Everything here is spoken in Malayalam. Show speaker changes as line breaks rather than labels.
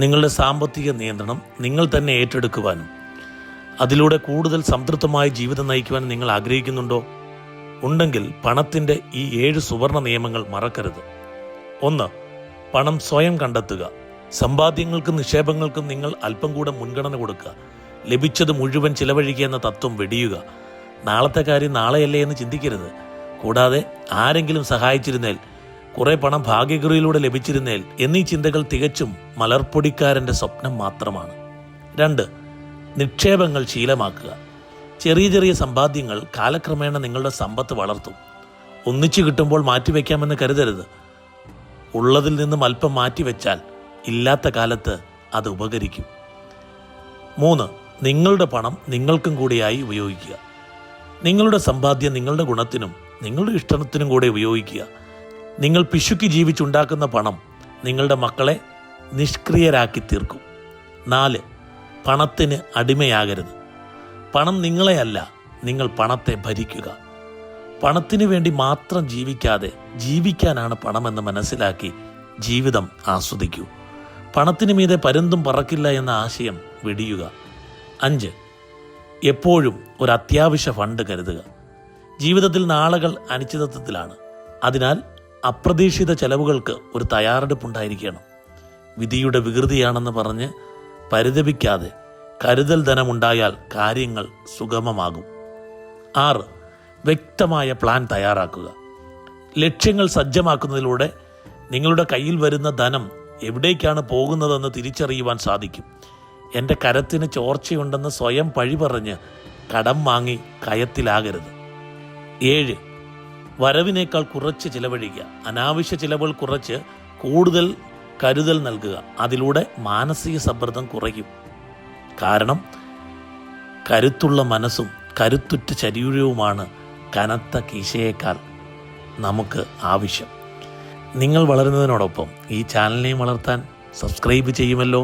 നിങ്ങളുടെ സാമ്പത്തിക നിയന്ത്രണം നിങ്ങൾ തന്നെ ഏറ്റെടുക്കുവാനും അതിലൂടെ കൂടുതൽ സംതൃപ്തമായ ജീവിതം നയിക്കുവാനും നിങ്ങൾ ആഗ്രഹിക്കുന്നുണ്ടോ? ഉണ്ടെങ്കിൽ പണത്തിൻ്റെ ഈ 7 സുവർണ നിയമങ്ങൾ മറക്കരുത്. 1. പണം സ്വയം കണ്ടെത്തുക. സമ്പാദ്യങ്ങൾക്കും നിക്ഷേപങ്ങൾക്കും നിങ്ങൾ അല്പം കൂടെ മുൻഗണന കൊടുക്കുക. ലഭിച്ചത് മുഴുവൻ ചിലവഴിക്കുക എന്ന തത്വം വെടിയുക. നാളത്തെ കാര്യം നാളെയല്ലേ എന്ന് ചിന്തിക്കരുത്. കൂടാതെ ആരെങ്കിലും സഹായിച്ചിരുന്നേൽ, കുറെ പണം ഭാഗ്യക്കുറിയിലൂടെ ലഭിച്ചിരുന്നേൽ എന്നീ ചിന്തകൾ തികച്ചും മലർപ്പൊടിക്കാരൻ്റെ സ്വപ്നം മാത്രമാണ്. 2. നിക്ഷേപങ്ങൾ ശീലമാക്കുക. ചെറിയ ചെറിയ സമ്പാദ്യങ്ങൾ കാലക്രമേണ നിങ്ങളുടെ സമ്പത്ത് വളർത്തും. ഒന്നിച്ചു കിട്ടുമ്പോൾ മാറ്റിവെക്കാമെന്ന് കരുതരുത്. ഉള്ളതിൽ നിന്നും അല്പം മാറ്റിവെച്ചാൽ ഇല്ലാത്ത കാലത്ത് അത് ഉപകരിക്കും. 3. നിങ്ങളുടെ പണം നിങ്ങൾക്കും കൂടിയായി ഉപയോഗിക്കുക. നിങ്ങളുടെ സമ്പാദ്യം നിങ്ങളുടെ ഗുണത്തിനും നിങ്ങളുടെ ഇഷ്ടത്തിനും കൂടെ ഉപയോഗിക്കുക. നിങ്ങൾ പിശുക്കി ജീവിച്ചുണ്ടാക്കുന്ന പണം നിങ്ങളുടെ മക്കളെ നിഷ്ക്രിയരാക്കി തീർക്കും. 4. പണത്തിന് അടിമയാകരുത്. പണം നിങ്ങളെയല്ല, നിങ്ങൾ പണത്തെ ഭരിക്കുക. പണത്തിനു വേണ്ടി മാത്രം ജീവിക്കാതെ ജീവിക്കാനാണ് പണമെന്ന് മനസ്സിലാക്കി ജീവിതം ആസ്വദിക്കൂ. പണത്തിന് മീതെ പരുന്തും പറക്കില്ല എന്ന ആശയം വെടിയുക. 5. എപ്പോഴും ഒരു അത്യാവശ്യ ഫണ്ട് കരുതുക. ജീവിതത്തിൽ നാളുകൾ അനിശ്ചിതത്വത്തിലാണ്. അതിനാൽ അപ്രതീക്ഷിത ചെലവുകൾക്ക് ഒരു തയ്യാറെടുപ്പുണ്ടായിരിക്കണം. വിധിയുടെ വികൃതിയാണെന്ന് പറഞ്ഞ് പരിതപിക്കാതെ കരുതൽ ധനമുണ്ടായാൽ കാര്യങ്ങൾ സുഗമമാകും. 6. വ്യക്തമായ പ്ലാൻ തയ്യാറാക്കുക. ലക്ഷ്യങ്ങൾ സജ്ജമാക്കുന്നതിലൂടെ നിങ്ങളുടെ കയ്യിൽ വരുന്ന ധനം എവിടേക്കാണ് പോകുന്നതെന്ന് തിരിച്ചറിയുവാൻ സാധിക്കും. എൻ്റെ കരത്തിന് ചോർച്ചയുണ്ടെന്ന് സ്വയം പഴി പറഞ്ഞ് കടം വാങ്ങി കയത്തിലാകരുത്. 7. വരവിനേക്കാൾ കുറച്ച് ചിലവഴിക്കുക. അനാവശ്യ ചിലവുകൾ കുറച്ച് കൂടുതൽ കരുതൽ നൽകുക. അതിലൂടെ മാനസിക സമ്മർദ്ദം കുറയും. കാരണം കരുത്തുള്ള മനസ്സും കരുത്തുറ്റ ശരീരവുമാണ് കനത്ത കീശയേക്കാൾ നമുക്ക് ആവശ്യം. നിങ്ങൾ വളരുന്നതിനോടൊപ്പം ഈ ചാനലിനെയും വളർത്താൻ സബ്സ്ക്രൈബ് ചെയ്യുമല്ലോ.